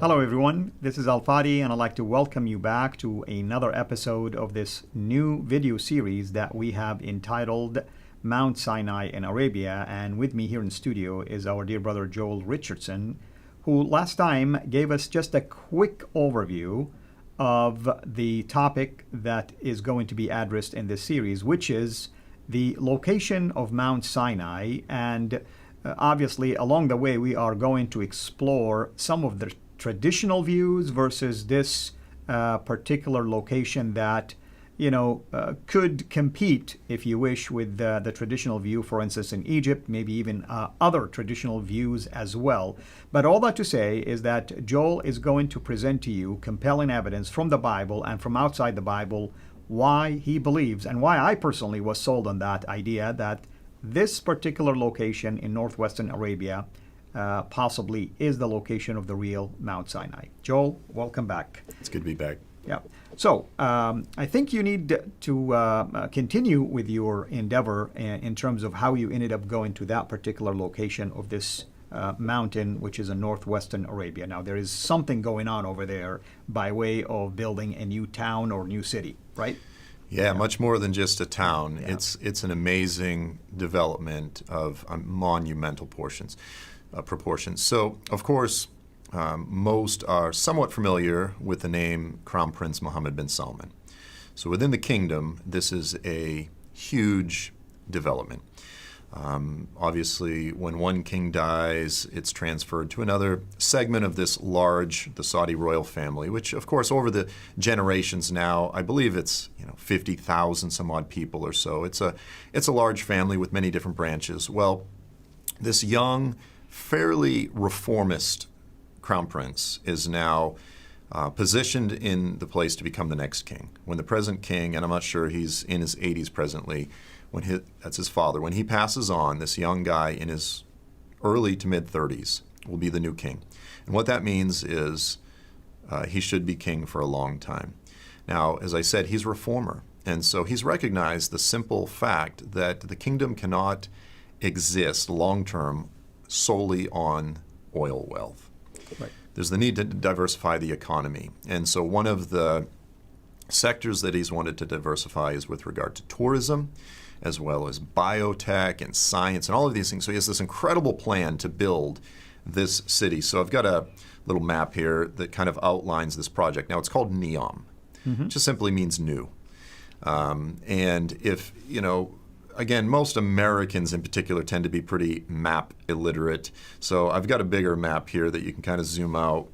Hello, everyone. This is Al Fadi, and I'd like to welcome you back to another episode of this new video series that we have entitled Mount Sinai in Arabia. And with me here in studio is our dear brother Joel Richardson, who last time gave us just a quick overview of the topic that is going to be addressed in this series, which is the location of Mount Sinai. And obviously, along the way, we are going to explore some of the traditional views versus this particular location that, could compete, if you wish, with the traditional view, for instance, in Egypt, maybe even other traditional views as well. But all that to say is that Joel is going to present to you compelling evidence from the Bible and from outside the Bible why he believes, and why I personally was sold on that idea, that this particular location in northwestern Arabia possibly is the location of the real Mount Sinai. Joel, welcome back. It's good to be back. Yeah. So I think you need to continue with your endeavor in terms of how you ended up going to that particular location of this mountain, which is in northwestern Arabia. Now, there is something going on over there by way of building a new town or new city, right? Yeah, much more than just a town. Yeah. It's an amazing development of monumental proportions. So, of course, most are somewhat familiar with the name Crown Prince Mohammed bin Salman. So within the kingdom, this is a huge development. Obviously, when one king dies, it's transferred to another segment of this the Saudi royal family, which, of course, over the generations now, I believe it's 50,000 some odd people or so. It's a large family with many different branches. Well, this young, fairly reformist crown prince is now positioned in the place to become the next king. When the present king, and I'm not sure he's in his 80s presently, that's his father, when he passes on, this young guy in his early to mid-30s will be the new king. And what that means is he should be king for a long time. Now, as I said, he's a reformer. And so he's recognized the simple fact that the kingdom cannot exist long-term solely on oil wealth. Right. There's the need to diversify the economy. And so one of the sectors that he's wanted to diversify is with regard to tourism, as well as biotech and science and all of these things. So he has this incredible plan to build this city. So I've got a little map here that kind of outlines this project. Now, it's called NEOM. It just simply means new. And if, again, most Americans in particular tend to be pretty map illiterate. So I've got a bigger map here that you can kind of zoom out.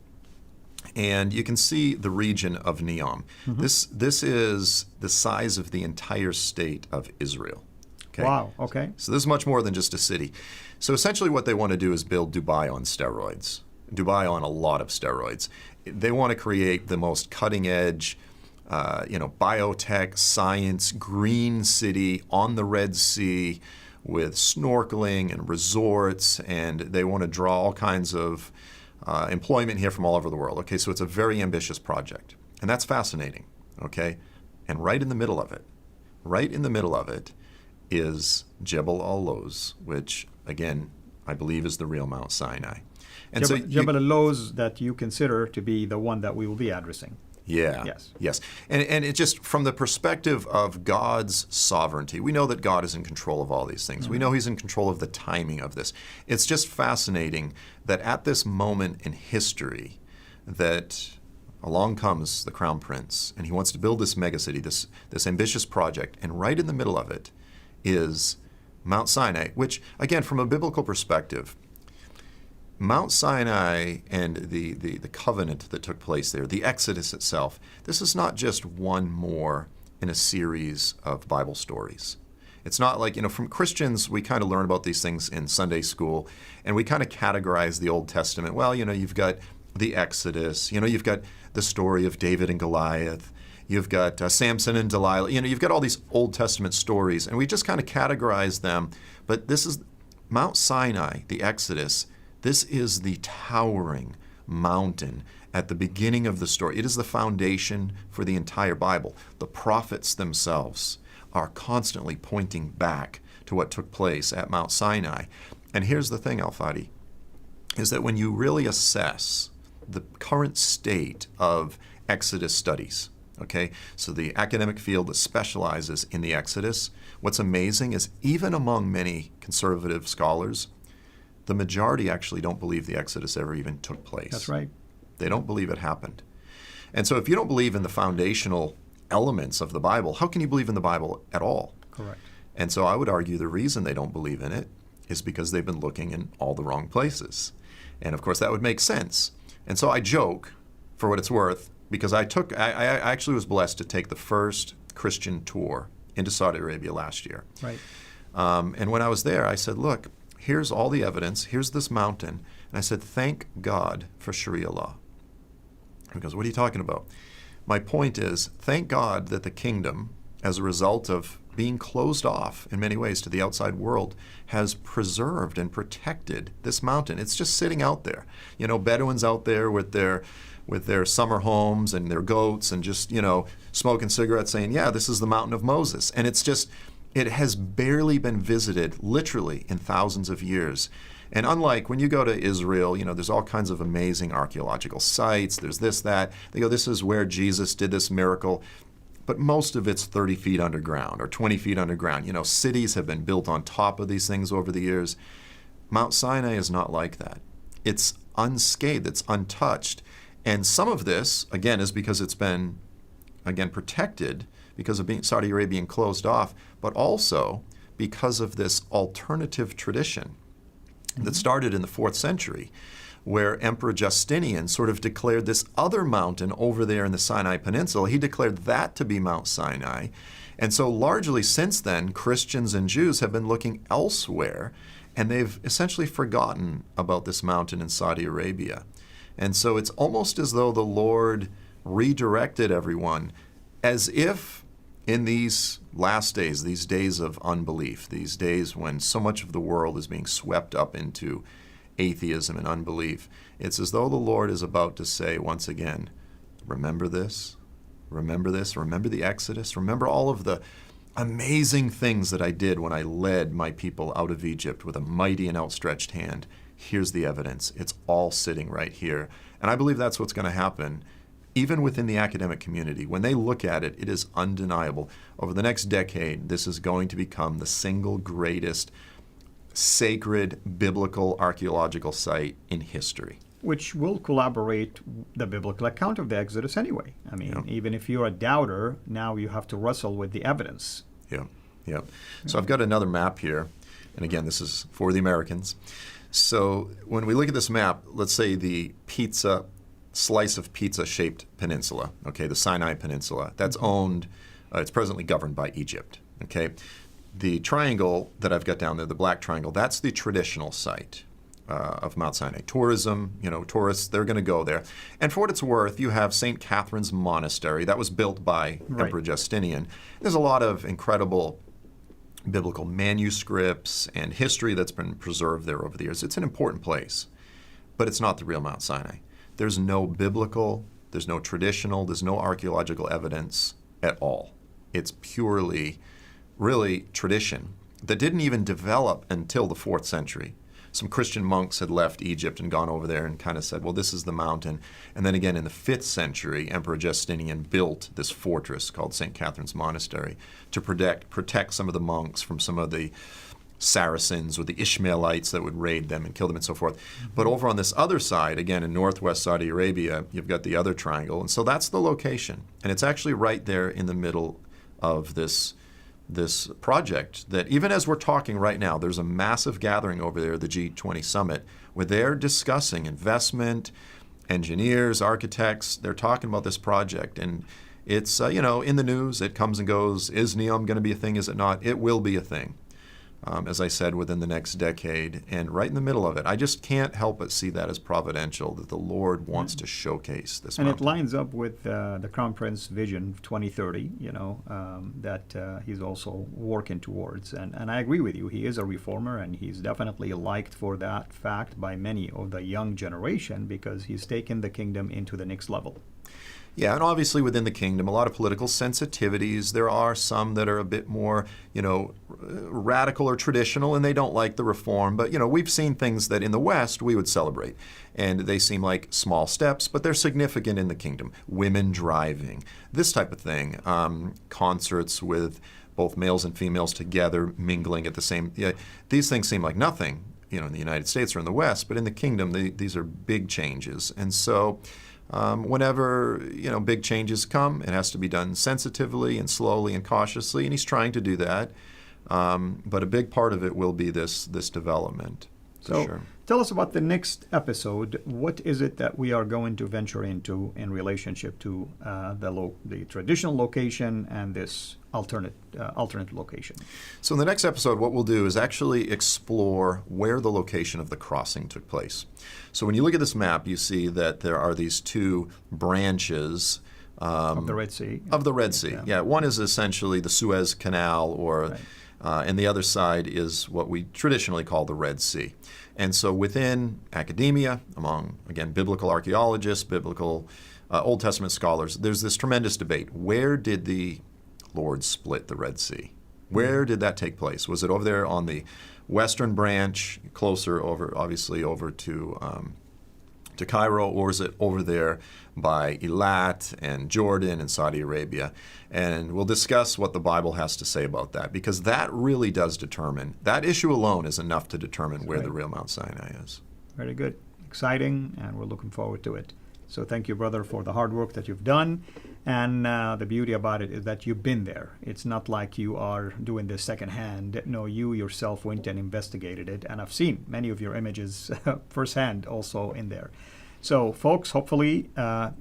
And you can see the region of NEOM. This is the size of the entire state of Israel. Okay? Wow, okay. So this is much more than just a city. So essentially what they want to do is build Dubai on steroids. Dubai on a lot of steroids. They want to create the most cutting edge biotech, science, green city on the Red Sea with snorkeling and resorts, and they want to draw all kinds of employment here from all over the world. Okay, so it's a very ambitious project, and that's fascinating, okay? And right in the middle of it is Jebel al-Lawz, which, again, I believe is the real Mount Sinai. And Jebel al-Lawz that you consider to be the one that we will be addressing. Yeah. Yes. And it just, from the perspective of God's sovereignty, we know that God is in control of all these things. We know he's in control of the timing of this. It's just fascinating that at this moment in history that along comes the crown prince, and he wants to build this megacity, this ambitious project, and right in the middle of it is Mount Sinai, which, again, from a biblical perspective, Mount Sinai and the covenant that took place there, the Exodus itself, this is not just one more in a series of Bible stories. It's not like, from Christians, we kind of learn about these things in Sunday school, and we kind of categorize the Old Testament. Well, you've got the Exodus, you've got the story of David and Goliath, you've got Samson and Delilah, you've got all these Old Testament stories, and we just kind of categorize them. But this is Mount Sinai, the Exodus. This is the towering mountain at the beginning of the story. It is the foundation for the entire Bible. The prophets themselves are constantly pointing back to what took place at Mount Sinai. And here's the thing, Al-Fadi, is that when you really assess the current state of Exodus studies. Okay, so the academic field that specializes in the Exodus, what's amazing is even among many conservative scholars, the majority actually don't believe the Exodus ever even took place. That's right. They don't believe it happened. And so if you don't believe in the foundational elements of the Bible, how can you believe in the Bible at all? Correct. And so I would argue the reason they don't believe in it is because they've been looking in all the wrong places. And of course that would make sense. And so I joke, for what it's worth, because I actually was blessed to take the first Christian tour into Saudi Arabia last year. Right. And when I was there, I said, look, here's all the evidence. Here's this mountain. And I said, thank God for Sharia law. He goes, what are you talking about? My point is, thank God that the kingdom, as a result of being closed off in many ways to the outside world, has preserved and protected this mountain. It's just sitting out there. You know, Bedouins out there with their summer homes and their goats and just, you know, smoking cigarettes saying, yeah, this is the mountain of Moses. And it's just, it has barely been visited literally in thousands of years. And unlike when you go to Israel, you know, there's all kinds of amazing archaeological sites. There's this, that. They go, this is where Jesus did this miracle. But most of it's 30 feet underground or 20 feet underground. You know, cities have been built on top of these things over the years. Mount Sinai is not like that. It's unscathed. It's untouched. And some of this, again, is because it's been, again, protected because of being Saudi Arabia being closed off, but also because of this alternative tradition that started in the 4th century, where Emperor Justinian sort of declared this other mountain over there in the Sinai Peninsula. He declared that to be Mount Sinai. And so largely since then, Christians and Jews have been looking elsewhere, and they've essentially forgotten about this mountain in Saudi Arabia. And so it's almost as though the Lord redirected everyone, as if in these last days, these days of unbelief, these days when so much of the world is being swept up into atheism and unbelief, it's as though the Lord is about to say once again, remember this, remember the Exodus, remember all of the amazing things that I did when I led my people out of Egypt with a mighty and outstretched hand. Here's the evidence. It's all sitting right here. And I believe that's what's going to happen even within the academic community. When they look at it, it is undeniable. Over the next decade, this is going to become the single greatest sacred biblical archaeological site in history. Which will corroborate the biblical account of the Exodus anyway. I mean, even if you're a doubter, now you have to wrestle with the evidence. Yeah. So I've got another map here. And again, this is for the Americans. So when we look at this map, let's say the slice of pizza-shaped peninsula, okay, the Sinai Peninsula, that's owned, it's presently governed by Egypt, okay? The triangle that I've got down there, the black triangle, that's the traditional site of Mount Sinai. Tourism, you know, tourists, they're going to go there. And for what it's worth, you have St. Catherine's Monastery. That was built by Emperor Justinian. There's a lot of incredible biblical manuscripts and history that's been preserved there over the years. It's an important place, but it's not the real Mount Sinai. There's no biblical, there's no traditional, there's no archaeological evidence at all. It's purely, really tradition that didn't even develop until the 4th century. Some Christian monks had left Egypt and gone over there and kind of said, well, this is the mountain. And then again in the 5th century, Emperor Justinian built this fortress called St. Catherine's Monastery to protect some of the monks from some of the Saracens or the Ishmaelites that would raid them and kill them and so forth. But over on this other side, again in northwest Saudi Arabia, you've got the other triangle. And so that's the location. And it's actually right there in the middle of this project that even as we're talking right now, there's a massive gathering over there, the G20 summit, where they're discussing investment, engineers, architects, they're talking about this project. And it's, in the news, it comes and goes. Is NEOM going to be a thing? Is it not? It will be a thing. As I said, within the next decade, and right in the middle of it. I just can't help but see that as providential, that the Lord wants to showcase this mountain. And it lines up with the Crown Prince vision 2030, that he's also working towards. And I agree with you. He is a reformer, and he's definitely liked for that fact by many of the young generation because he's taken the kingdom into the next level. Yeah, and obviously within the kingdom, a lot of political sensitivities. There are some that are a bit more, radical or traditional, and they don't like the reform. But, we've seen things that in the West we would celebrate. And they seem like small steps, but they're significant in the kingdom. Women driving, this type of thing. Concerts with both males and females together, mingling at the same. Yeah, these things seem like nothing, in the United States or in the West, but in the kingdom, these are big changes. And so whenever, big changes come, it has to be done sensitively and slowly and cautiously, and he's trying to do that. But a big part of it will be this development. So sure. Tell us about the next episode. What is it that we are going to venture into in relationship to the traditional location and this alternate location? So in the next episode, what we'll do is actually explore where the location of the crossing took place. So when you look at this map, you see that there are these two branches of the Red Sea. Of the Red Sea, yeah. One is essentially the Suez Canal, Right. And the other side is what we traditionally call the Red Sea. And so within academia, among, again, biblical archaeologists, biblical Old Testament scholars, there's this tremendous debate. Where did the Lord split the Red Sea? Where did that take place? Was it over there on the western branch, closer over, obviously, over to Cairo, or is it over there by Eilat and Jordan and Saudi Arabia? And we'll discuss what the Bible has to say about that, because that really does determine, that issue alone is enough to determine where the real Mount Sinai is. Very good. Exciting, and we're looking forward to it. So thank you, brother, for the hard work that you've done. And the beauty about it is that you've been there. It's not like you are doing this secondhand. No, you yourself went and investigated it. And I've seen many of your images firsthand also in there. So, folks, hopefully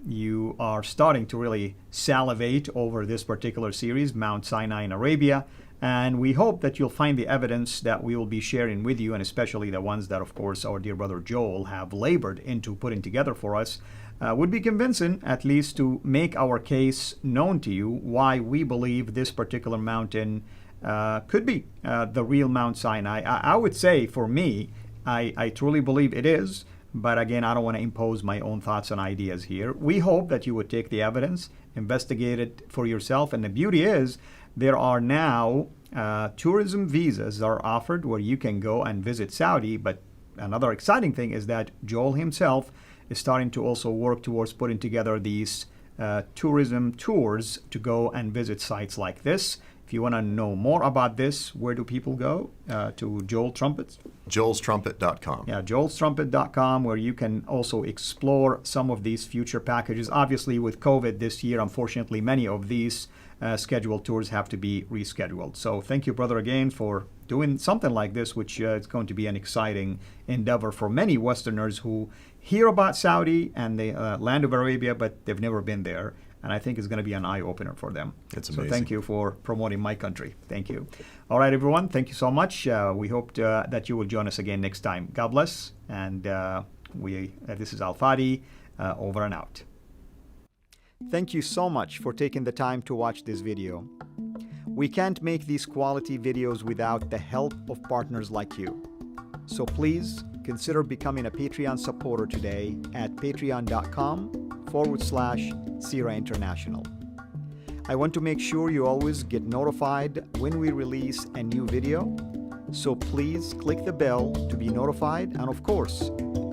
you are starting to really salivate over this particular series, Mount Sinai in Arabia. And we hope that you'll find the evidence that we will be sharing with you, and especially the ones that, of course, our dear brother Joel have labored into putting together for us, would be convincing, at least to make our case known to you, why we believe this particular mountain could be the real Mount Sinai. I would say, for me, I truly believe it is. But again, I don't want to impose my own thoughts and ideas here. We hope that you would take the evidence, investigate it for yourself. And the beauty is, there are now tourism visas that are offered where you can go and visit Saudi. But another exciting thing is that Joel himself is starting to also work towards putting together these tourism tours to go and visit sites like this. If you want to know more about this, where do people go? To Joel Trumpets? Joel'sTrumpet.com. Yeah, Joel'sTrumpet.com, where you can also explore some of these future packages. Obviously, with COVID this year, unfortunately, many of these scheduled tours have to be rescheduled. So thank you, brother, again, for doing something like this, which is going to be an exciting endeavor for many Westerners who hear about Saudi and the land of Arabia, but they've never been there. And I think it's going to be an eye-opener for them. It's amazing. So thank you for promoting my country. Thank you. All right, everyone. Thank you so much. We hope that you will join us again next time. God bless. And this is Al-Fadi, over and out. Thank you so much for taking the time to watch this video. We can't make these quality videos without the help of partners like you. So please consider becoming a Patreon supporter today at patreon.com/Sira International. I want to make sure you always get notified when we release a new video. So please click the bell to be notified, and of course,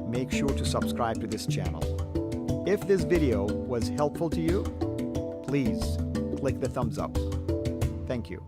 make sure to subscribe to this channel. If this video was helpful to you, please click the thumbs up. Thank you.